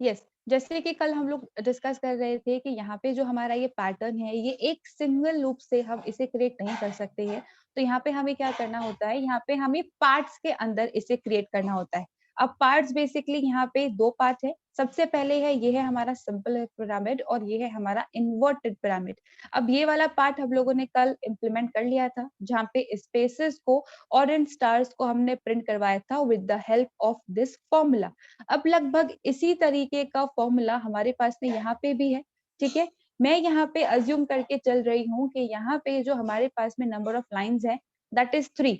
Yes, जैसे कि कल हम लोग डिस्कस कर रहे थे कि यहाँ पे जो हमारा ये पैटर्न है, ये एक सिंगल लूप से हम इसे क्रिएट नहीं कर सकते हैं। तो यहाँ पे हमें क्या करना होता है, यहाँ पे हमें पार्ट्स के अंदर इसे क्रिएट करना होता है। अब पार्ट्स बेसिकली यहाँ पे 2 पार्ट है। सबसे पहले है ये है हमारा सिंपल पिरामिड और ये है हमारा इन्वर्टेड पिरामिड। अब ये वाला पार्ट हम लोगों ने कल इम्प्लीमेंट कर लिया था, जहाँ पे स्पेसेस को और इन स्टार्स को हमने प्रिंट करवाया था with the help of this formula. अब लगभग इसी तरीके का फॉर्मूला हमारे पास में यहाँ पे भी है, ठीक है? मैं यहाँ पे अज्यूम करके चल रही हूँ कि यहाँ पे जो हमारे पास में नंबर ऑफ लाइन्स है दैट इज 3,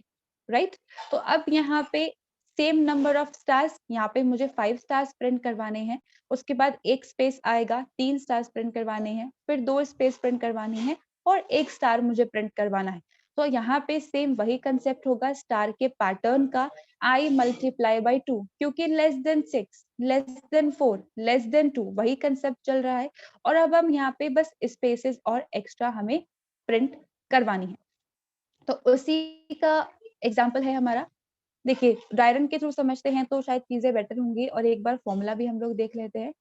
राइट? तो अब यहाँ पे सेम नंबर ऑफ स्टार्स, यहाँ पे मुझे 5 स्टार्स प्रिंट करवाने हैं, उसके बाद 1 स्पेस आएगा, 3 स्टार्स प्रिंट करवाने हैं, फिर 2 स्पेस प्रिंट करवानी है और 1 स्टार मुझे प्रिंट करवाना है। तो यहाँ पे सेम वही कंसेप्ट होगा स्टार के पैटर्न का, I मल्टीप्लाई बाई 2 क्योंकि less than 6, less than 4, less then 2 वही कंसेप्ट चल रहा है। और अब हम यहाँ पे बस स्पेसेस और एक्स्ट्रा हमें प्रिंट करवानी है। तो उसी का एग्जाम्पल है हमारा। देखिए, डायग्राम के थ्रू समझते हैं तो शायद चीजें बेटर होंगी और एक बार फॉर्मूला भी हम लोग देख लेते हैं।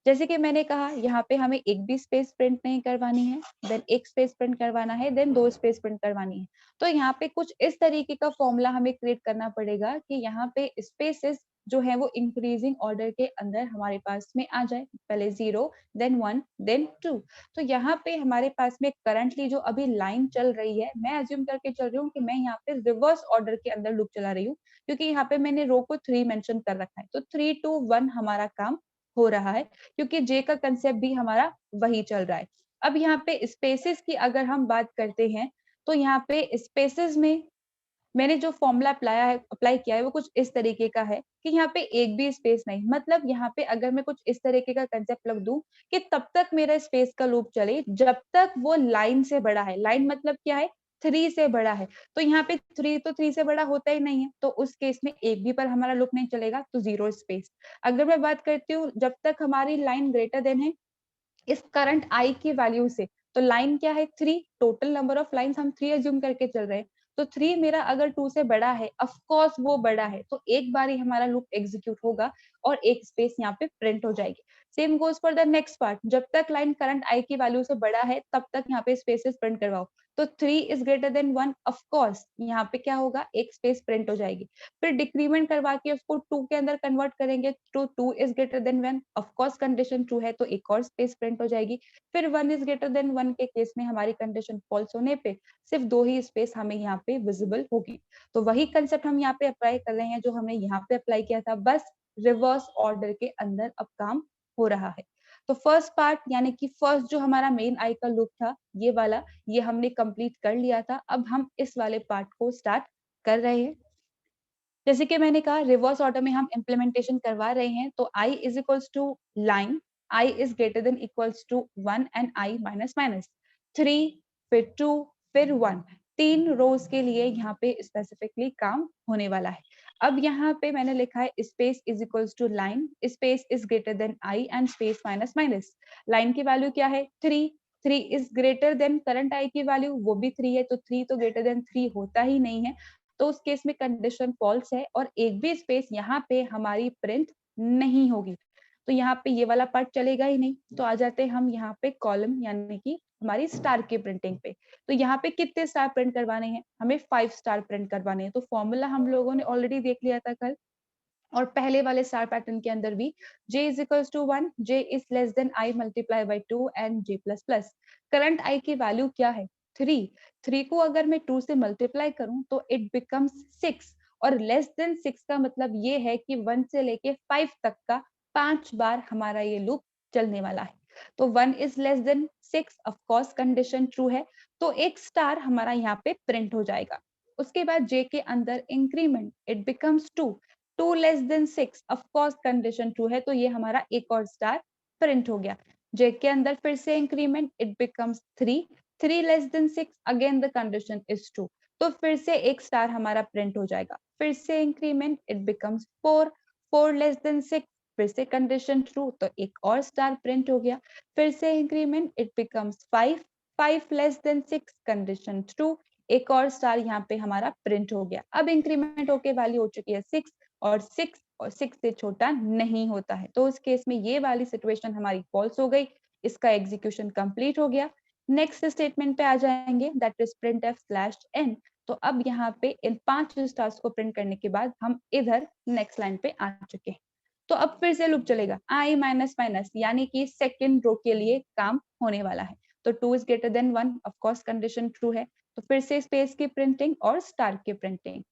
जैसे कि मैंने कहा यहाँ पे हमें एक भी स्पेस प्रिंट नहीं करवानी है, देन एक स्पेस प्रिंट करवाना है, देन 2 स्पेस प्रिंट करवानी है। तो यहाँ पे कुछ इस तरीके का फॉर्मूला हमें क्रिएट करना पड़ेगा कि यहाँ पे स्पेसेस जो है वो इंक्रीजिंग ऑर्डर के अंदर हमारे पास में आ जाए। पहले 0, देन 1, देन 2। तो यहाँ पे हमारे पास में करंटली जो अभी लाइन चल रही है, मैं अज्यूम करके चल रही हूँ कि मैं यहाँ पे रिवर्स ऑर्डर के अंदर लूप चला रही हूँ, क्योंकि यहाँ पे मैंने रो को 3 मेंशन कर रखा है। तो 3 टू 1 हमारा काम हो रहा है, क्योंकि जे का कंसेप्ट भी हमारा वही चल रहा है। अब यहाँ पे स्पेसेस की अगर हम बात करते हैं, तो यहाँ पे स्पेसेस में मैंने जो फॉर्मूला अप्लाई किया है वो कुछ इस तरीके का है कि यहाँ पे एक भी स्पेस नहीं, मतलब यहाँ पे अगर मैं कुछ इस तरीके का कंसेप्ट लग दूं कि तब तक मेरा स्पेस का लूप चले जब तक वो लाइन से बड़ा है। लाइन मतलब क्या है? 3 से बड़ा है। तो यहाँ पे 3 तो 3 से बड़ा होता ही नहीं है, तो उस केस में एक भी पर हमारा लूप नहीं चलेगा, तो 0 स्पेस। अगर मैं बात करती हूँ जब तक हमारी लाइन ग्रेटर देन है इस करंट आई की वैल्यू से, तो लाइन क्या है? 3, टोटल नंबर ऑफ लाइन्स हम 3 अज्यूम करके चल रहे हैं। तो 3 मेरा अगर 2 से बड़ा है, ऑफ कोर्स वो बड़ा है, तो एक बार ही हमारा लूप एग्जीक्यूट होगा और एक स्पेस यहाँ पे प्रिंट हो जाएगी। Same goes for the next part, जब तक लाइन करंट आई की वैल्यू से बड़ा है तब तक यहाँ पे स्पेसेस प्रिंट करवाओ। तो 3 is greater than 1, of course यहाँ पे क्या होगा? एक स्पेस प्रिंट हो जाएगी। फिर डिक्रीमेंट करवा के उसको 2 के अंदर कन्वर्ट करेंगे तो 2 is greater than 1, of course condition true है तो एक और स्पेस प्रिंट हो जाएगी। फिर 1 इज ग्रेटर देन 1 के केस में हमारी कंडीशन फॉल्स होने पे सिर्फ 2 ही स्पेस हमें यहाँ पे विजिबल होगी। तो वही कंसेप्ट हम यहाँ पे अप्लाई कर रहे हैं जो हमने यहाँ पे अप्लाई किया था, बस रिवर्स ऑर्डर के अंदर अब काम हो रहा है। तो फर्स्ट पार्ट यानी कि फर्स्ट जो हमारा मेन आई का लूप था ये वाला, ये हमने कंप्लीट कर लिया था। अब हम इस वाले पार्ट को स्टार्ट कर रहे हैं। जैसे कि मैंने कहा रिवर्स ऑर्डर में हम इम्प्लीमेंटेशन करवा रहे हैं, तो i is equals to line, i is greater than equals to 1 and i minus minus 3, फिर 2, फिर 1, 3 रोज के लिए यहाँ पे स्पेसिफिकली काम होने वाला है। अब यहाँ पे मैंने लिखा है space is equals to line, space is greater than i and space minus minus. Line की वैल्यू क्या है? 3, 3 is greater than current i की वैल्यू, वो भी 3 है, तो 3 तो ग्रेटर देन 3 होता ही नहीं है, तो उस केस में कंडीशन फॉल्स है और एक भी स्पेस यहाँ पे हमारी प्रिंट नहीं होगी। तो यहाँ पे ये वाला पार्ट चलेगा ही नहीं। तो आ जाते हैं हम यहाँ पे कॉलम यानी कि हमारी स्टार की प्रिंटिंग पे। तो यहाँ पे कितने स्टार प्रिंट करवाने हैं? हमें 5 स्टार प्रिंट करवाने हैं। तो फॉर्मूला हम लोगों ने ऑलरेडी देख लिया था कल, और पहले वाले स्टार पैटर्न के अंदर भी j is equals to 1, j is less than i multiply by 2 and j plus plus. Current i की वैल्यू क्या है? 3। 3 को अगर मैं 2 से मल्टीप्लाई करूं तो इट बिकम्स 6, और लेस देन 6 का मतलब ये है कि 1 से लेके 5 तक का 5 बार हमारा ये लूप चलने वाला है। तो 1 is less then 6, of course condition true है, तो एक स्टार हमारा यहाँ पे प्रिंट हो जाएगा। उसके बाद j के अंदर increment, it becomes 2, 2 less then 6, of course condition true है, तो ये हमारा एक और स्टार प्रिंट हो गया। जे के अंदर फिर से increment, it becomes 3, 3 less then 6, again the condition is true, तो फिर से एक स्टार हमारा प्रिंट हो जाएगा। फिर से increment, it becomes 4, 4 less then 6, फिर से कंडीशन ट्रू, तो एक और स्टार प्रिंट हो गया। फिर से increment, it becomes 5, 5 less then 6, condition true, एक और स्टार यहाँ पे हमारा प्रिंट हो गया। अब इंक्रीमेंट होके वैल्यू हो चुकी है 6, और 6 और 6 से छोटा नहीं होता है। तो उस केस में ये वाली सिचुएशन हमारी फॉल्स हो गई, इसका एग्जीक्यूशन कंप्लीट हो गया। नेक्स्ट स्टेटमेंट पे आ जाएंगे, दैट इज printf/n। तो अब यहाँ पे इन 5 स्टार्स को प्रिंट करने के बाद हम इधर नेक्स्ट लाइन पे आ चुके हैं। तो अब फिर से लूप चलेगा, i माइनस माइनस, यानी कि सेकेंड रो के लिए काम होने वाला है। तो 2 is greater than 1, of course condition true है। तो फिर से स्पेस की प्रिंटिंग और स्टार की प्रिंटिंग।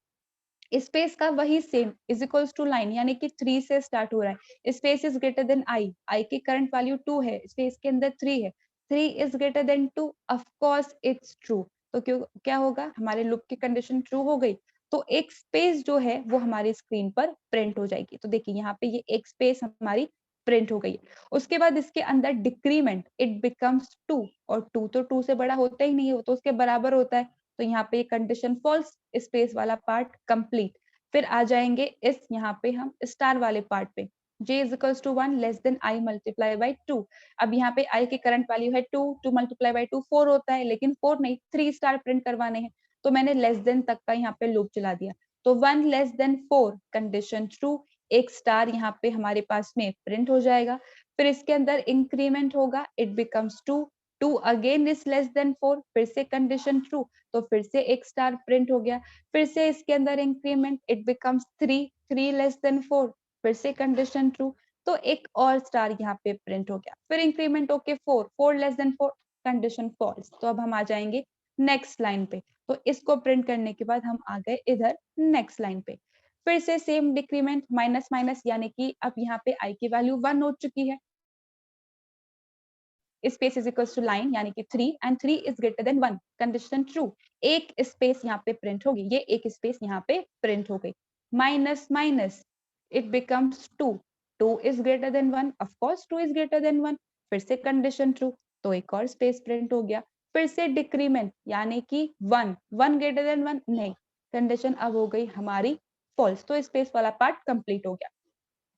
स्पेस का वही same, is equals to line, यानी कि 3 से स्टार्ट हो रहा है। Space is greater than I की करंट वैल्यू 2 है, स्पेस के अंदर 3 है, 3 is greater then 2, of course it's true. तो क्यों क्या होगा, हमारे लूप की कंडीशन ट्रू हो गई। तो एक स्पेस जो है वो हमारी स्क्रीन पर प्रिंट हो जाएगी। तो देखिए यहाँ पे ये एक स्पेस हमारी प्रिंट हो गई है। उसके बाद इसके अंदर डिक्रीमेंट, इट बिकम्स 2, और 2 तो 2 से बड़ा होता ही नहीं है, वो तो उसके बराबर होता है। तो यहाँ पे कंडीशन फॉल्स, स्पेस वाला पार्ट कंप्लीट। फिर आ जाएंगे इस यहाँ पे हम स्टार वाले पार्ट पे, j is equals to 1 less than i multiply by 2। अब यहाँ पे i की करंट वैल्यू है 2, 2 मल्टीप्लाई बाई 2 4 होता है, लेकिन 4 नहीं 3 स्टार प्रिंट करवाने हैं, तो मैंने लेस देन तक का यहाँ पे लूप चला दिया। तो 1 लेस देन 4, कंडीशन ट्रू, एक स्टार यहाँ पे हमारे पास में प्रिंट हो जाएगा। फिर इसके अंदर इंक्रीमेंट होगा, it becomes 2, 2 again is less then 4, फिर से कंडीशन ट्रू, तो फिर से एक स्टार प्रिंट हो गया। फिर से इसके अंदर increment, it becomes 3, 3 less then 4, फिर से कंडीशन ट्रू, तो एक और स्टार यहाँ पे प्रिंट हो गया। फिर इंक्रीमेंट होके 4, 4 लेस देन 4, कंडीशन फॉल्स। तो अब हम आ जाएंगे नेक्स्ट लाइन पे। तो इसको प्रिंट करने के बाद हम आ गए इधर नेक्स्ट लाइन पे। फिर से सेम डिक्रीमेंट, माइनस माइनस, यानी कि अब यहाँ पे i की वैल्यू 1 हो चुकी है। Space is equals to line, यानी कि 3 and 3 is greater than 1, condition true, एक स्पेस यहाँ पे प्रिंट होगी, ये एक स्पेस यहाँ पे प्रिंट हो गई। Minus minus, it becomes 2, 2 is greater than 1, of course 2 is greater than 1, फिर से कंडीशन ट्रू, तो एक और स्पेस प्रिंट हो गया। फिर से डिक्रीमेंट, यानी कि 1, 1 ग्रेटर देन 1 नहीं, कंडीशन अब हो गई हमारी फॉल्स, तो स्पेस वाला पार्ट कंप्लीट हो गया।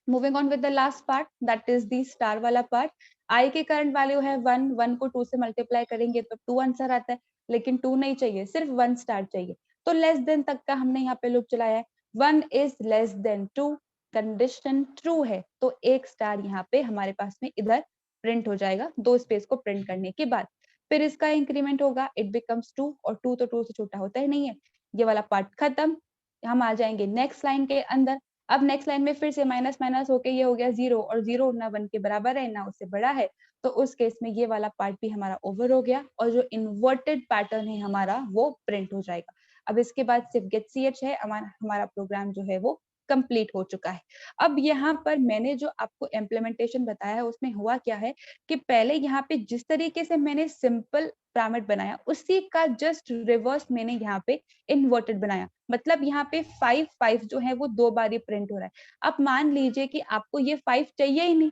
Moving on with the last part, that is the star वाला पार्ट। आई की करंट वैल्यू है 1, 1 को 2 से मल्टीप्लाई करेंगे तो 2 आंसर आता है, लेकिन 2 नहीं चाहिए, सिर्फ 1 स्टार चाहिए। तो लेस देन तक का हमने यहाँ पे लूप चलाया है, 1 is less then 2, condition true है, तो एक स्टार यहाँ पे हमारे पास में इधर प्रिंट हो जाएगा, दो स्पेस को प्रिंट करने के बाद। फिर इसका इंक्रीमेंट होगा, इट बिकम्स 2, और 2 तो 2 से छोटा होता ही नहीं है। ये वाला पार्ट खत्म। हम आ जाएंगे नेक्स्ट लाइन के अंदर। अब नेक्स्ट लाइन में फिर से माइनस माइनस होके ये हो गया 0, और 0 ना 1 के बराबर है ना उससे बड़ा है, तो उस केस में ये वाला पार्ट भी हमारा ओवर हो गया, और जो इन्वर्टेड पैटर्न है हमारा वो प्रिंट हो जाएगा। अब इसके बाद सिर्फ गेट ch है, हमारा प्रोग्राम जो है वो कंप्लीट हो चुका है। अब यहाँ पर मैंने जो आपको इम्प्लीमेंटेशन बताया है उसमें हुआ क्या है कि पहले यहाँ पे जिस तरीके से मैंने सिंपल पैरामीटर बनाया उसी का जस्ट रिवर्स मैंने यहाँ पे इन्वर्टेड बनाया। मतलब यहाँ पे 5 5 जो है वो 2 बार ही प्रिंट हो रहा है। अब मान लीजिए कि आपको ये 5 चाहिए ही नहीं,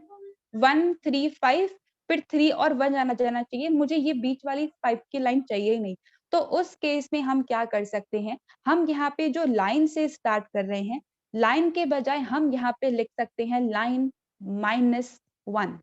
1 3 5, फिर 3 और 1 जाना जाना चाहिए, मुझे ये बीच वाली 5 की लाइन चाहिए ही नहीं। तो उस केस में हम क्या कर सकते हैं, हम यहाँ पे जो लाइन से स्टार्ट कर रहे हैं, लाइन के बजाय हम यहाँ पे लिख सकते हैं लाइन -1।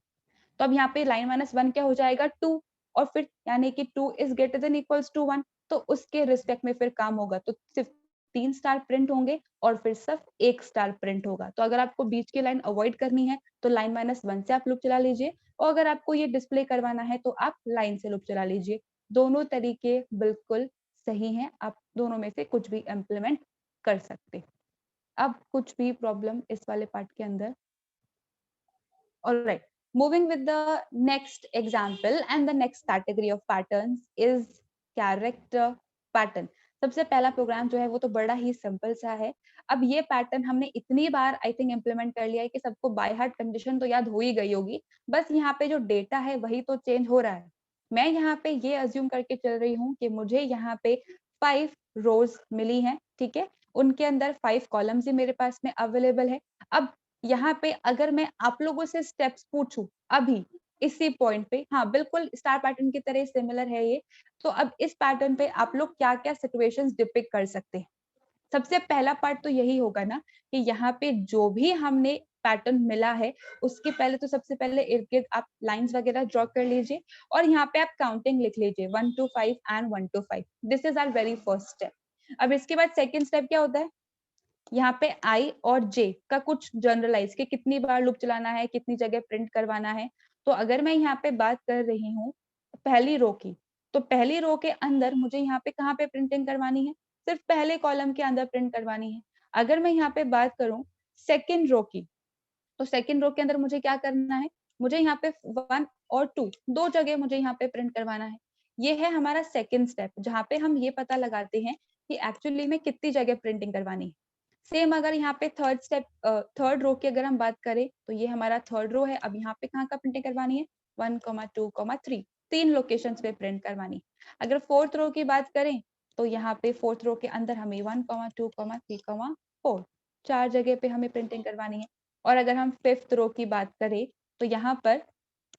तो अब यहाँ पे लाइन -1 क्या हो जाएगा, 2, और फिर यानी कि 2 is greater than equals to 1, तो उसके रिस्पेक्ट में फिर काम होगा, तो सिर्फ 3 स्टार प्रिंट होंगे और फिर सिर्फ 1 स्टार प्रिंट होगा। तो अगर आपको बीच की लाइन अवॉइड करनी है तो लाइन -1 से आप लूप चला लीजिए, और अगर आपको ये डिस्प्ले करवाना है तो आप लाइन से लूप चला लीजिए। दोनों तरीके बिल्कुल सही हैं, आप दोनों में से कुछ भी इम्प्लीमेंट कर सकते। अब कुछ भी प्रॉब्लम इस वाले पार्ट के अंदर? Alright, moving with the next example, and the next category of patterns is character pattern. सबसे पहला प्रोग्राम जो है वो तो बड़ा ही सिंपल सा है। अब ये पैटर्न हमने इतनी बार आई थिंक इम्प्लीमेंट कर लिया है कि सबको बाय हार्ट कंडीशन तो याद हो ही गई होगी, बस यहाँ पे जो डेटा है वही तो चेंज हो रहा है। मैं यहाँ पे ये अज्यूम करके चल रही हूँ कि मुझे यहाँ पे 5 रोज मिली हैं, ठीक है, उनके अंदर 5 कॉलम्स ही मेरे पास में अवेलेबल है। अब यहाँ पे अगर मैं आप लोगों से स्टेप्स पूछूं अभी इसी पॉइंट पे, हाँ बिल्कुल स्टार पैटर्न की तरह सिमिलर है ये, तो अब इस पैटर्न पे आप लोग क्या क्या सिचुएशंस डिपिक्ट कर सकते हैं। सबसे पहला पार्ट तो यही होगा ना कि यहाँ पे जो भी हमने पैटर्न मिला है उसके पहले तो सबसे पहले इर्द गिर्द आप लाइंस वगैरह ड्रॉ कर लीजिए, और यहाँ पे आप काउंटिंग लिख लीजिए 1 to 5 and 1 to 5। This is our very first step. अब इसके बाद सेकेंड स्टेप क्या होता है, यहाँ पे आई और जे का कुछ जनरलाइज कि कितनी बार लूप चलाना है, कितनी जगह प्रिंट करवाना है। तो अगर मैं यहाँ पे बात कर रही हूँ पहली रो की, तो पहली रो के अंदर मुझे यहाँ पे कहाँ पे प्रिंटिंग करवानी है? सिर्फ पहले कॉलम के अंदर प्रिंट करवानी है। अगर मैं यहाँ पे बात करूँ सेकंड रो की, तो सेकंड रो के अंदर मुझे क्या करना है? मुझे यहाँ पे 1 और 2 2 जगह मुझे यहाँ पे प्रिंट करवाना है। ये है हमारा सेकंड स्टेप, जहाँ पे हम ये पता लगाते हैं कि एक्चुअली में कितनी जगह प्रिंटिंग करवानी है। सेम अगर यहाँ पे थर्ड स्टेप थर्ड रो की अगर हम बात करें, तो ये हमारा थर्ड रो है। अब यहाँ पे कहाँ का प्रिंटिंग करवानी है? 1, 2, 3 3 लोकेशंस पे प्रिंट करवानी है। अगर फोर्थ रो की बात करें, तो यहाँ पे फोर्थ रो के अंदर हमें 1, 2, 3, 4 4 जगह पे हमें प्रिंटिंग करवानी है। और अगर हम फिफ्थ रो की बात करें, तो यहाँ पर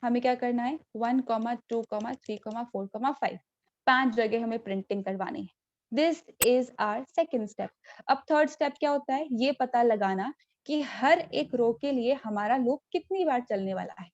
हमें क्या करना है? 1, 2, 3, 4, 5 5 जगह हमें प्रिंटिंग करवानी है। This is our second step. अब थर्ड स्टेप क्या होता है? ये पता लगाना कि हर एक रो के लिए हमारा लूप कितनी बार चलने वाला है।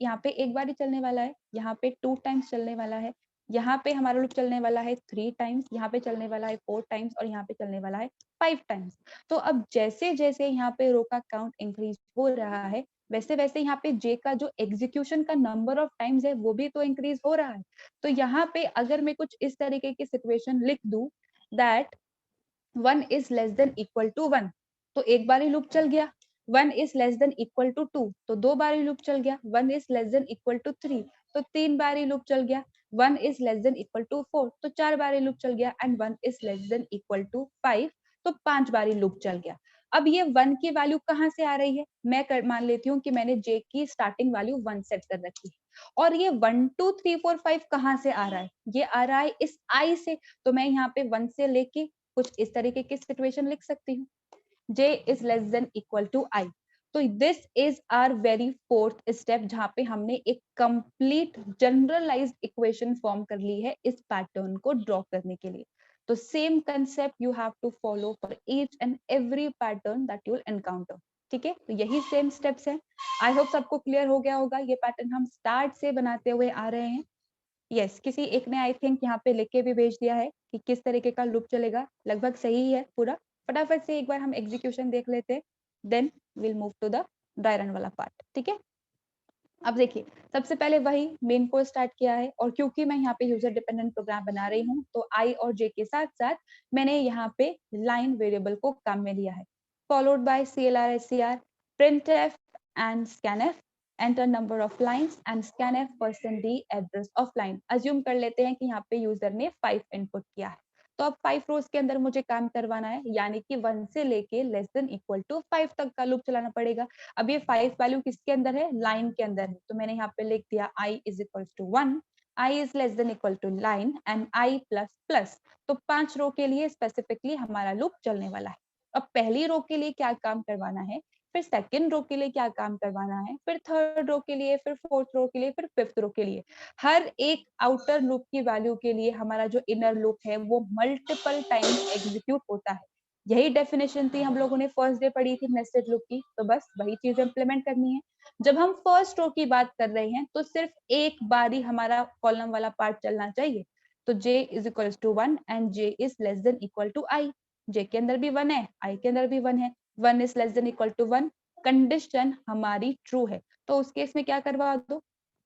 यहाँ पे एक बार ही चलने वाला है, यहाँ पे 2 टाइम्स चलने वाला है, यहाँ पे हमारा लूप चलने वाला है 3 टाइम्स, यहाँ पे चलने वाला है 4 टाइम्स और यहाँ पे चलने वाला है 5 टाइम्स। तो अब जैसे-जैसे यहाँ पे रो का काउंट इंक्रीज हो रहा है, वैसे-वैसे यहाँ पे जे का जो एग्जीक्यूशन का नंबर ऑफ टाइम्स है, वो भी तो इंक्रीज हो रहा है। तो यहाँ पे अगर मैं कुछ इस तरीके की सिचुएशन लिख दूँ that 1 is less than equal to 1, तो एक बार ही लूप चल गया। 1 is less than equal to 2, तो 2 बार ही लूप चल गया। 1 is less than equal to 3, तो 3 बार ही लूप चल गया। 1 is less than equal to 4, तो 4 बार ही लूप चल गया। And 1 is less than equal to 5, तो 5 बार ही लूप चल गया। अब ये 1 की वैल्यू कहाँ से आ रही है? मैं मान लेती हूँ कि मैंने j की स्टार्टिंग वैल्यू 1 सेट कर रखी है। और ये 1, 2, 3, 4, 5 कहाँ से आ रहा है? ये आ रहा है इस i से। तो मैं यहाँ पे 1 से लेके कुछ इस तरीके की सिचुएशन लिख सकती हूँ। j is less than equal to i। तो this is our very fourth step, जहां पे हमने एक कंप्लीट जनरलाइज्ड इक्वेशन फॉर्म कर ली है इस पैटर्न को ड्रॉ करने के लिए। तो same concept you have to follow for each and every pattern that you will encounter. ठीक है, तो यही सेम स्टेप्स है। आई होप सबको क्लियर हो गया होगा। ये पैटर्न हम स्टार्ट से बनाते हुए आ रहे हैं। यस, किसी एक ने आई थिंक यहाँ पे लिख के भी भेज दिया है कि किस तरीके का लूप चलेगा। लगभग सही है पूरा। फटाफट से एक बार हम एग्जीक्यूशन देख लेते हैं, then will move to the dry run वाला पार्ट। ठीक है, अब देखिए सबसे पहले वही मेन को स्टार्ट किया है, और क्योंकि मैं यहाँ पे यूजर डिपेंडेंट प्रोग्राम बना रही हूँ, तो आई और जे के साथ साथ मैंने यहाँ पे लाइन वेरिएबल को काम में लिया है। Followed by CLR printf and scanf, enter number of lines and scanf %d address of line। Assume कर लेते हैं कि यहाँ पे यूजर ने 5 इनपुट किया है, तो अब 5 रोज के अंदर मुझे काम करवाना है, यानी कि 1 से लेके लेस देन इक्वल टू 5 तक का लूप चलाना पड़ेगा। अब ये 5 वैल्यू किसके अंदर है? लाइन के अंदर है। तो मैंने यहाँ पे लिख दिया i is equals to 1, i is less than equal to line and i plus plus। तो 5 रो के लिए स्पेसिफिकली हमारा लूप चलने वाला है। अब पहली रो के लिए क्या काम करवाना है, फिर सेकंड रो के लिए क्या काम करवाना है, फिर थर्ड रो के लिए, फिर फोर्थ रो के लिए, फिर फिफ्थ रो के लिए। हर एक आउटर लूप की वैल्यू के लिए हमारा जो इनर लूप है वो मल्टीपल टाइम्स एग्जीक्यूट होता है। यही डेफिनेशन थी हम लोगों ने फर्स्ट डे पढ़ी थी नेस्टेड लूप की, तो बस वही चीज इम्प्लीमेंट करनी है। जब हम फर्स्ट रो की बात कर रहे हैं, तो सिर्फ एक बार ही हमारा कॉलम वाला पार्ट चलना चाहिए। तो j is equal to 1 and j is less than equal to i। j के अंदर भी 1 है, i के अंदर भी 1 है। 1 is less than equal to 1, condition हमारी ट्रू है, तो उस केस में क्या करवा दो?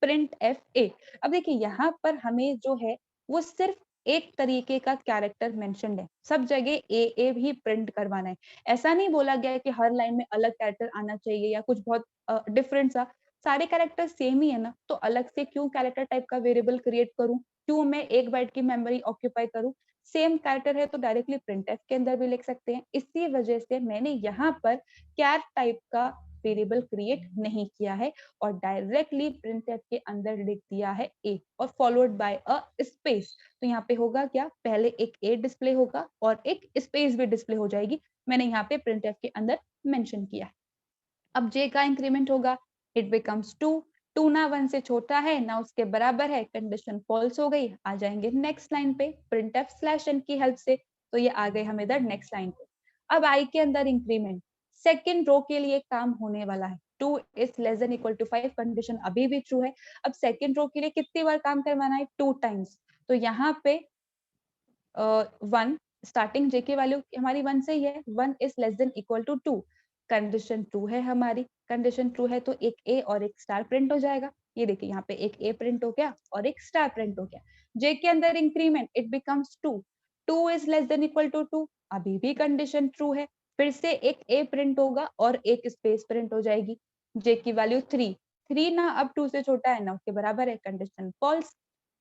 Print F A. अब देखिए यहाँ पर हमें जो है वो सिर्फ एक तरीके का कैरेक्टर मेंशन्ड है, सब जगह ए भी प्रिंट करवाना है। ऐसा नहीं बोला गया है कि हर लाइन में अलग कैरेक्टर आना चाहिए या कुछ बहुत डिफरेंट सा। सारे कैरेक्टर सेम ही है ना, तो अलग से क्यों कैरेक्टर टाइप का वेरिएबल क्रिएट करूं, क्यों मैं 1 बाइट की मेमोरी ऑक्यूपाई करूं। सेम कैरेक्टर है तो डायरेक्टली प्रिंटफ के अंदर भी लिख सकते हैं। इसी वजह से मैंने यहाँ पर कैर टाइप का वेरिएबल क्रिएट नहीं किया है और डायरेक्टली प्रिंटफ के अंदर लिख दिया है ए और फॉलोड बाय अ स्पेस। तो यहाँ पे होगा क्या, पहले एक ए डिस्प्ले होगा और एक स्पेस भी डिस्प्ले हो जाएगी। मैंने यहाँ पे प्रिंटफ के अंदर मेंशन किया है। अब जे का इंक्रीमेंट होगा, इट बिकम्स 2। 2 ना 1 से छोटा है ना उसके बराबर है, कंडीशन फॉल्स हो गई। आ जाएंगे नेक्स्ट लाइन पे प्रिंटफ स्लैश एन की हेल्प से, तो ये आ गए हम इधर नेक्स्ट लाइन पे। अब आई के अंदर इंक्रीमेंट सेकंड रो के लिए काम होने वाला है। 2 is less than equal to 5, condition अभी भी ट्रू है। अब सेकंड रो के लिए कितनी बार काम करवाना है? 2 टाइम्स। तो यहाँ पे 1 स्टार्टिंग जे की वैल्यू हमारी 1 से ही है, 1 is less than equal to 2, condition true है हमारी, कंडीशन ट्रू है तो एक ए और एक स्टार प्रिंट हो जाएगा। ये देखिए यहाँ पे एक ए प्रिंट हो गया और एक स्टार प्रिंट हो गया। जे के अंदर increment it becomes 2, 2 is less than equal to 2, अभी भी कंडीशन ट्रू है, फिर से एक ए प्रिंट होगा और एक स्पेस प्रिंट हो जाएगी। जे की वैल्यू 3, 3 ना अब 2 से छोटा है ना उसके बराबर है, कंडीशन फॉल्स,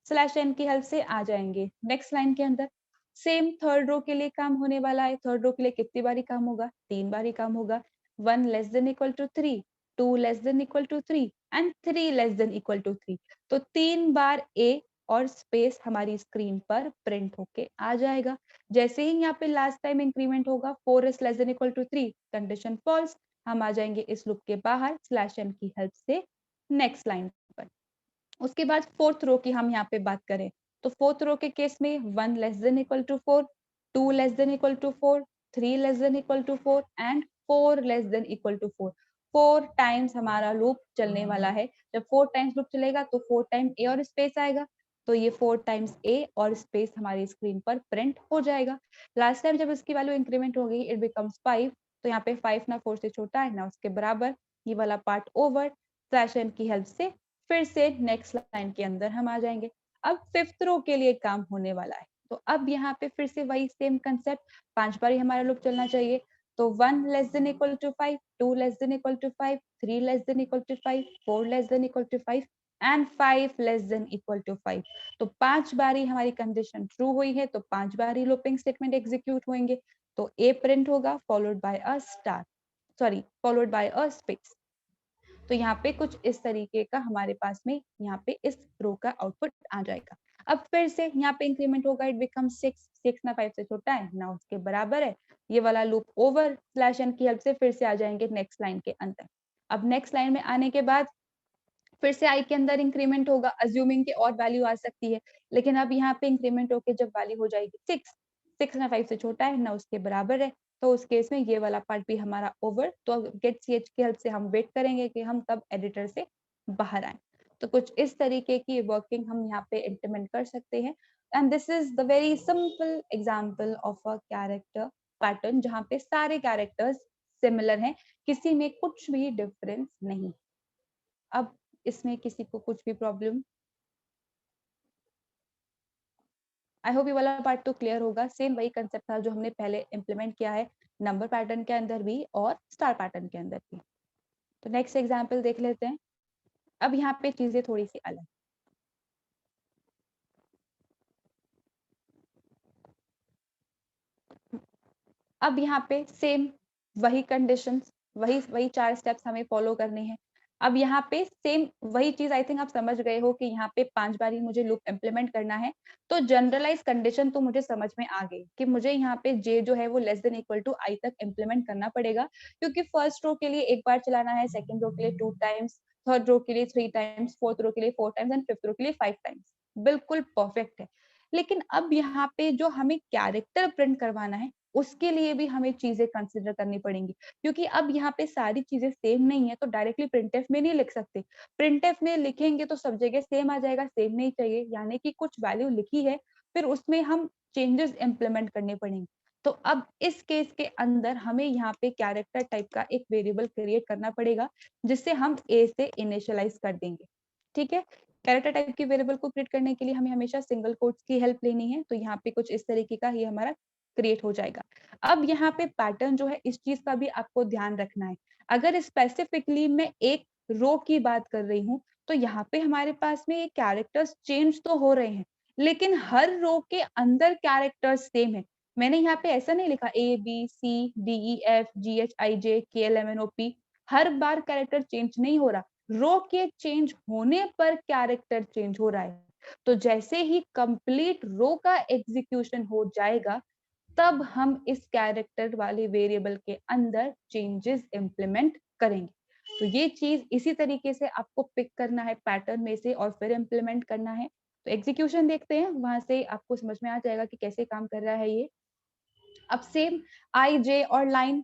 स्लैश एन की हेल्प से आ जाएंगे नेक्स्ट लाइन के अंदर। सेम थर्ड रो के लिए काम होने वाला है, थर्ड रो के लिए कितनी बारी काम होगा, 3 बारी काम होगा। 1 less than equal to 3, 2 less than equal to 3 and 3 less than equal to 3। तो 3 बार ए और स्पेस हमारी स्क्रीन पर प्रिंट होके आ जाएगा। जैसे ही यहाँ पे लास्ट टाइम इंक्रीमेंट होगा 4 is less than equal to 3, condition false, हम आ जाएंगे इस लूप के बाहर स्लैश एन की हेल्प से नेक्स्ट लाइन पर। उसके बाद फोर्थ रो की हम यहाँ पे बात करें तो फोर्थ रो के केस में 1 less than equal to 4, 2 less than equal to 4, 3 less than equal to 4 and 4 less than equal to 4। 4 times हमारा लूप चलने वाला है। जब 4 टाइम्स लूप चलेगा तो 4 टाइम ए और स्पेस आएगा, तो ये 4 टाइम्स ए और स्पेस हमारी स्क्रीन पर प्रिंट हो जाएगा। लास्ट टाइम जब इसकी वैल्यू इंक्रीमेंट होगी इट बिकम्स 5, तो यहाँ पे 5 ना 4 से छोटा है ना उसके बराबर, ये वाला पार्ट ओवर, स्लैश एन की हेल्प से फिर से नेक्स्ट लाइन के अंदर हम आ जाएंगे। अब फिफ्थ रो के लिए काम होने वाला है, तो अब यहाँ पे फिर से वही सेम कंसेप्ट, 5 बार ही हमारा लूप चलना चाहिए। तो 1 less than equal to 5, 2 less than equal to 5, 3 less than equal to 5, 4 less than equal to 5 and 5 less than equal to 5। तो 5 बारी हमारी कंडीशन ट्रू हुई है, तो 5 बारी लूपिंग स्टेटमेंट एग्जीक्यूट होंगे। तो ए प्रिंट होगा followed by a star, sorry followed by a space. तो यहाँ पे कुछ इस तरीके का हमारे पास में यहाँ पे इस रो का आउटपुट आ जाएगा। अब फिर से यहाँ पे इंक्रीमेंट होगा, इट बिकम 6, 6 ना 5 से छोटा है ना उसके बराबर है, ये वाला लूप ओवर, स्लैश एन की हेल्प से फिर से आ जाएंगे नेक्स्ट लाइन के अंदर। अब नेक्स्ट लाइन में आने के बाद फिर से आई के अंदर इंक्रीमेंट होगा, अज्यूमिंग कि और वैल्यू आ सकती है, लेकिन अब यहाँ पे इंक्रीमेंट होके जब वैल्यू हो जाएगी 6, 6 ना 5 से छोटा है ना उसके बराबर है, तो उस केस में ये वाला पार्ट भी हमारा ओवर। तो गेट ch की हेल्प से हम वेट करेंगे कि हम कब एडिटर से बाहर आए। तो कुछ इस तरीके की वर्किंग हम यहाँ पे इम्प्लीमेंट कर सकते हैं। And this is the very simple example of a character pattern, जहाँ पे सारे कैरेक्टर्स सिमिलर हैं, किसी में कुछ भी डिफरेंस नहीं। अब इसमें किसी को कुछ भी प्रॉब्लम? आई होप ये वाला पार्ट तो क्लियर होगा। सेम वही कंसेप्ट था जो हमने पहले इम्प्लीमेंट किया है नंबर पैटर्न के अंदर भी और स्टार पैटर्न के अंदर भी। तो नेक्स्ट एग्जाम्पल देख लेते हैं। अब यहाँ पे चीजें थोड़ी सी अलग। अब यहाँ पे सेम वही कंडीशंस, वही वही 4 स्टेप्स हमें फॉलो करने हैं। अब यहाँ पे सेम वही चीज आई थिंक आप समझ गए हो कि यहाँ पे 5 बार ही मुझे लूप इम्प्लीमेंट करना है। तो जनरलाइज कंडीशन तो मुझे समझ में आ गई कि मुझे यहाँ पे जे जो है वो लेस देन इक्वल टू आई तक इम्प्लीमेंट करना पड़ेगा, क्योंकि फर्स्ट रो के लिए एक बार चलाना है, सेकेंड रो के लिए 2 टाइम्स, थर्ड रो के लिए 3 टाइम्स, फोर्थ रो के लिए 4 टाइम्स एंड फिफ्थ रो के लिए 5 टाइम्स। बिल्कुल परफेक्ट है। लेकिन अब यहाँ पे जो हमें कैरेक्टर प्रिंट करवाना है उसके लिए भी हमें चीजें कंसिडर करनी पड़ेंगी, क्योंकि अब यहाँ पे सारी चीजें सेम नहीं है, तो डायरेक्टली प्रिंटफ में नहीं लिख सकते। प्रिंटफ में लिखेंगे तो सब जगह सेम आ जाएगा, सेम नहीं चाहिए, यानी कि कुछ वैल्यू लिखी है फिर उसमें हम चेंजेस इंप्लीमेंट करने पड़ेंगे। तो अब इस केस के अंदर हमें यहाँ पे कैरेक्टर टाइप का एक वेरिएबल क्रिएट करना पड़ेगा, जिससे हम ए से इनिशियलाइज कर देंगे। ठीक है, कैरेक्टर टाइप के वेरिएबल को क्रिएट करने के लिए हमें हमेशा सिंगल कोट्स की हेल्प लेनी है। तो यहाँ पे कुछ इस तरीके का ही हमारा क्रिएट हो जाएगा। अब यहाँ पे पैटर्न जो है इस चीज का भी आपको ध्यान रखना है। अगर स्पेसिफिकली मैं एक रो की बात कर रही हूँ तो यहाँ पे हमारे पास में ये कैरेक्टर्स चेंज तो हो रहे हैं, लेकिन हर रो के अंदर कैरेक्टर्स सेम है। मैंने यहाँ पे ऐसा नहीं लिखा A B C D E F G H I J K L M N O P, हर बार कैरेक्टर चेंज नहीं हो रहा, रो के चेंज होने पर कैरेक्टर चेंज हो रहा है। तो जैसे ही कंप्लीट रो का एग्जीक्यूशन हो जाएगा तब हम इस कैरेक्टर वाले वेरिएबल के अंदर चेंजेस इंप्लीमेंट करेंगे। तो ये चीज इसी तरीके से आपको पिक करना है पैटर्न में से और फिर इंप्लीमेंट करना है। तो एग्जीक्यूशन देखते हैं, वहां से आपको समझ में आ जाएगा कि कैसे काम कर रहा है ये। अब सेम आई जे और लाइन,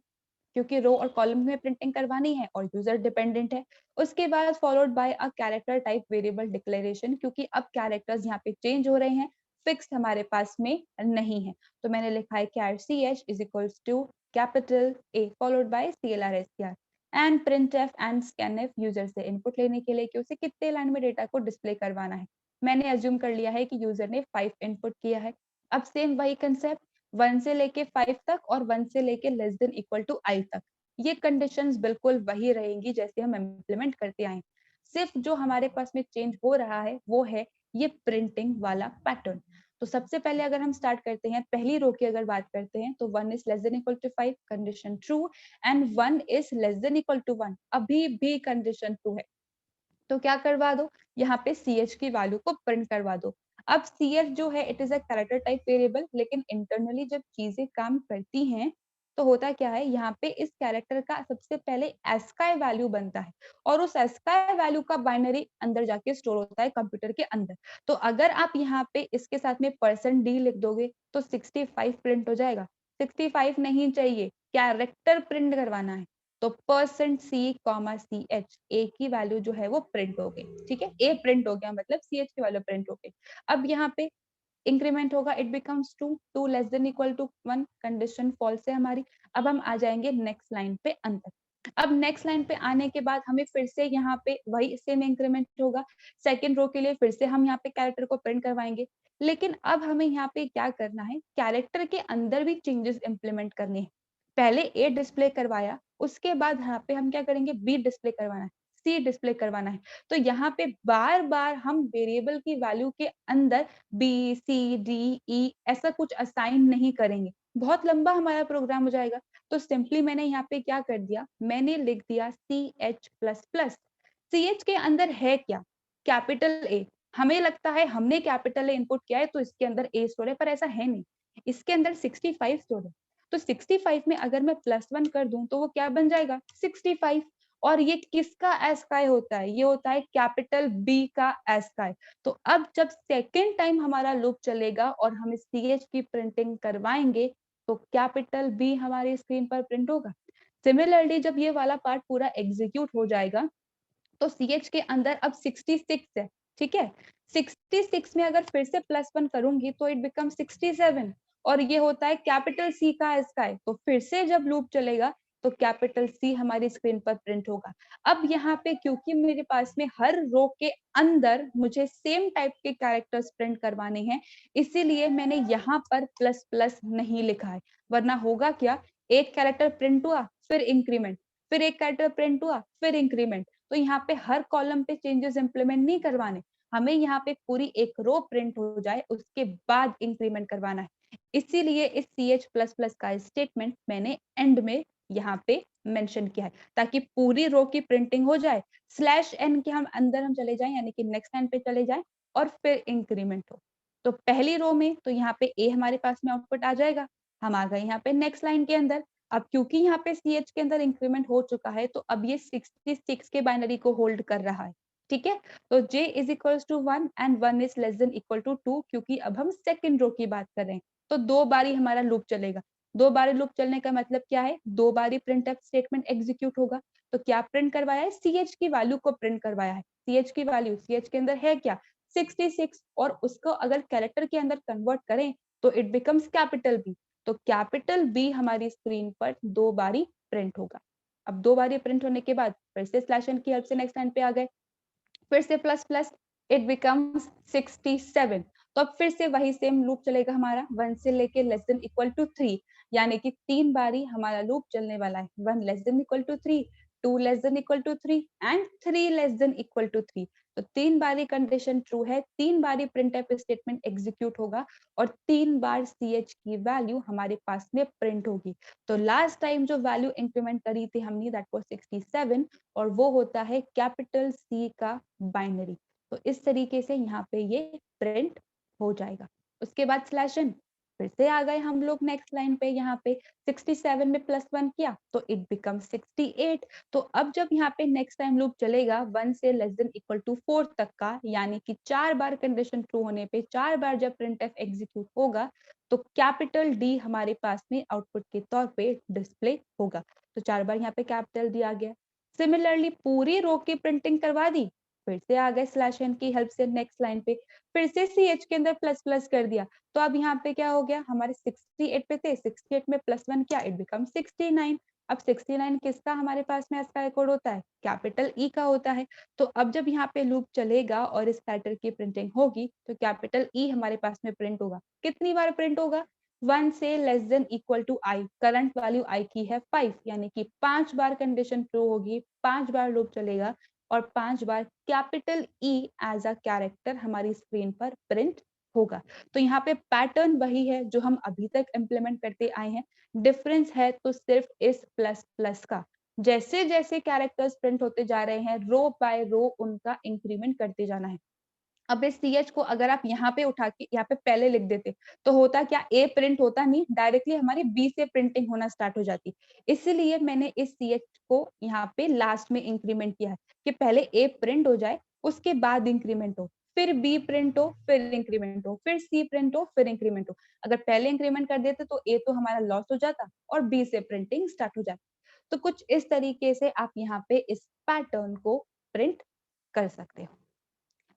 क्योंकि रो और कॉलम में प्रिंटिंग करवानी है और यूजर डिपेंडेंट है। उसके बाद followed by a character type variable declaration, क्योंकि अब कैरेक्टर्स यहाँ पे चेंज हो रहे हैं, फिक्स हमारे पास में नहीं है। तो मैंने लिखा है char ch is equals to capital A followed by CLR STR and printf and scanf user से इनपुट लेने के लिए कि उसे कितने लाइन में डेटा को डिस्प्ले करवाना है। मैंने अज्यूम कर लिया है कि यूजर ने 5 इनपुट किया है। अब सेम वही कंसेप्ट 1 से लेके 5 तक और 1 से लेके less than equal to I तक, ये कंडीशंस बिल्कुल वही रहेंगी जैसे हम इम्प्लीमेंट करते आए। सिर्फ जो हमारे पास में चेंज हो रहा है वो है ये प्रिंटिंग वाला पैटर्न। तो सबसे पहले अगर हम स्टार्ट करते हैं, पहली रो की अगर बात करते हैं तो 1 is less than equal to 5 condition true and 1 is less than equal to 1 अभी भी कंडीशन ट्रू है। तो क्या करवा दो, यहाँ पे ch की वैल्यू को प्रिंट करवा दो। अब ch जो है it is a character type variable, लेकिन इंटरनली जब चीजें काम करती हैं तो होता क्या है, यहाँ पे इस कैरेक्टर का सबसे पहले ASCII वैल्यू बनता है और उस ASCII वैल्यू का बाइनरी अंदर जाके स्टोर होता है कंप्यूटर के अंदर। तो अगर आप यहाँ पे इसके साथ में %d लिख दोगे तो 65 प्रिंट हो जाएगा। 65 नहीं चाहिए, कैरेक्टर प्रिंट करवाना है। तो %c,ch a की वैल्यू जो है वो प्रिंट हो गई, ठीक है, a प्रिंट हो गया मतलब ch की वैल्यू प्रिंट हो गई। अब यहाँ पे इंक्रीमेंट होगा, it becomes 2, 2 less than equal to 1, condition false है हमारी। अब हम आ जाएंगे नेक्स्ट लाइन पे अंदर। अब नेक्स्ट लाइन पे आने के बाद हमें फिर से यहाँ पे वही सेम इंक्रीमेंट होगा। सेकंड रो के लिए फिर से हम यहाँ पे कैरेक्टर को प्रिंट करवाएंगे, लेकिन अब हमें यहाँ पे क्या करना है, कैरेक्टर के अंदर भी चेंजेस इंप्लीमेंट करने हैं। पहले ए डिस्प्ले करवाया, उसके बाद यहाँ पे हम क्या करेंगे, बी डिस्प्ले करवाना है, सी डिस्प्ले करवाना है। तो यहाँ पे बार बार हम वेरिएबल की वैल्यू के अंदर बी सी डी ई ऐसा कुछ असाइन नहीं करेंगे, बहुत लंबा हमारा प्रोग्राम हो जाएगा। तो सिंपली मैंने यहाँ पे क्या कर दिया, मैंने लिख दिया CH++। CH के अंदर है क्या, कैपिटल ए। हमें लगता है हमने कैपिटल ए इनपुट किया है तो इसके अंदर ए स्टोर है, पर ऐसा है नहीं, इसके अंदर 65 स्टोर है। तो 65 में अगर मैं +1 कर दूं तो वो क्या बन जाएगा, 65। और ये किसका ASCII होता है, ये होता है कैपिटल बी का ASCII। तो अब जब सेकेंड टाइम हमारा लूप चलेगा और हम CH की प्रिंटिंग करवाएंगे तो कैपिटल बी हमारी स्क्रीन पर प्रिंट होगा। सिमिलरली जब ये वाला पार्ट पूरा एग्जीक्यूट हो जाएगा तो CH के अंदर अब 66 है, ठीक है। 66 में अगर फिर से +1 करूंगी तो इट बिकम 67 और ये होता है कैपिटल C का ASCII। तो फिर से जब लूप चलेगा तो कैपिटल C हमारी स्क्रीन पर प्रिंट होगा। अब यहाँ पे क्योंकि मेरे पास में हर रो के अंदर मुझे सेम टाइप के कैरेक्टर्स प्रिंट करवाने हैं, इसीलिए मैंने यहाँ पर प्लस प्लस नहीं लिखा है, वरना होगा क्या, एक कैरेक्टर प्रिंट हुआ फिर इंक्रीमेंट, फिर एक कैरेक्टर प्रिंट हुआ फिर इंक्रीमेंट। तो यहाँ पे हर कॉलम पे चेंजेस इंप्लीमेंट नहीं करवाने, हमें यहाँ पे पूरी एक रो प्रिंट हो जाए उसके बाद इंक्रीमेंट करवाना है। इसीलिए इस CH++ का स्टेटमेंट मैंने एंड में यहाँ पे मेंशन किया है ताकि पूरी रो की प्रिंटिंग हो जाए, /n के हम अंदर हम चले जाएं यानी कि नेक्स्ट लाइन पे चले जाएं और फिर इंक्रीमेंट हो। तो पहली रो में तो यहाँ पे ए हमारे पास में आउटपुट आ जाएगा, हम आ गए यहाँ पे नेक्स्ट लाइन के अंदर। अब क्योंकि यहाँ पे CH के अंदर इंक्रीमेंट हो चुका है तो अब ये 66 के बाइनरी को होल्ड कर रहा है, ठीक है। तो j is equals to 1 and 1 is less than equal to 2, क्योंकि अब हम सेकंड रो की बात कर रहे हैं तो 2 बारी हमारा लूप चलेगा। 2 बारी लूप चलने का मतलब क्या है, 2 बारी प्रिंटफ स्टेटमेंट एग्जीक्यूट होगा। तो क्या प्रिंट करवाया है, CH की वैल्यू को प्रिंट करवाया है। CH की वैल्यू, CH के अंदर है क्या, 66, और उसको अगर कैरेक्टर के अंदर कन्वर्ट करें तो इट बिकम्स कैपिटल B। तो कैपिटल बी हमारी स्क्रीन पर 2 बारी प्रिंट होगा। अब 2 बारी प्रिंट होने के बाद फिर से /n की हेल्प से नेक्स्ट लाइन पे आ गए, फिर से प्लस प्लस, इट बिकम्स 67। तो अब फिर से वही सेम लूप चलेगा हमारा 1 से लेके लेस देन इक्वल टू 3, यानी कि 3 बारी हमारा लूप चलने वाला है। 1 less than equal to 3, 2 less than equal to 3 and 3 less than equal to 3। तो 3 बारी कंडीशन ट्रू है, 3 बारी प्रिंटफ स्टेटमेंट एग्जीक्यूट होगा और 3 बार CH की वैल्यू हमारे पास में प्रिंट होगी। तो लास्ट टाइम जो वैल्यू इंक्रीमेंट करी थी हमने दैट वाज 67 और वो होता है कैपिटल C का बाइनरी। तो इस तरीके से यहाँ पे ये प्रिंट हो जाएगा। उसके बाद /n, फिर से आ गए हम लोग नेक्स्ट लाइन पे, यहाँ पे 67 में +1 किया तो इट बिकम 68। तो अब जब यहाँ पे नेक्स्ट टाइम लूप चलेगा 1 से लेस देन इक्वल टू 4 तक का, यानी कि 4 बार कंडीशन ट्रू होने पे 4 बार जब प्रिंटफ एग्जीक्यूट होगा तो कैपिटल D हमारे पास में आउटपुट के तौर पे डिस्प्ले होगा। तो 4 बार यहाँ पे कैपिटल D आ गया। सिमिलरली पूरी रो की प्रिंटिंग करवा दी फिर से आ गए स्लैश एन की हेल्प से नेक्स्ट लाइन पे, फिर से सी एच के अंदर प्लस प्लस कर दिया, तो अब यहाँ पे क्या हो गया, हमारे 68 पे थे, 68 में प्लस 1 क्या, इट बिकम 69। अब 69 किसका हमारे पास में एस्काई कोड होता है, कैपिटल ई का होता है। तो अब जब यहाँ पे लूप चलेगा और इस पैटर्न की प्रिंटिंग होगी, तो कैपिटल ई हमारे पास में प्रिंट होगा। कितनी बार प्रिंट होगा, 1 से less than equal to I, current value I की है 5, यानी कि 5 बार कंडीशन ट्रू होगी, 5 बार लूप चलेगा और 5 बार capital E as a character हमारी स्क्रीन पर प्रिंट होगा। तो यहाँ पे पैटर्न वही है जो हम अभी तक इम्प्लीमेंट करते आए हैं, डिफरेंस है तो सिर्फ इस प्लस प्लस का। जैसे जैसे कैरेक्टर्स प्रिंट होते जा रहे हैं, रो बाय रो उनका इंक्रीमेंट करते जाना है। अब इस सी एच को अगर आप यहाँ पे उठा के यहाँ पे पहले लिख देते, तो होता क्या, ए प्रिंट होता नहीं, डायरेक्टली हमारी बी से प्रिंटिंग होना स्टार्ट हो जाती। इसीलिए मैंने इस सी एच को यहाँ पे लास्ट में इंक्रीमेंट किया है कि पहले ए प्रिंट हो जाए, उसके बाद इंक्रीमेंट हो, फिर बी प्रिंट हो, फिर इंक्रीमेंट हो, फिर सी प्रिंट हो, फिर इंक्रीमेंट हो। अगर पहले इंक्रीमेंट कर देते तो ए तो हमारा लॉस हो जाता और बी से प्रिंटिंग स्टार्ट हो जाती। तो कुछ इस तरीके से आप यहाँ पे इस पैटर्न को प्रिंट कर सकते हो।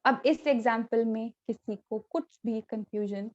अब इस एग्जाम्पल में किसी को कुछ भी कंफ्यूजन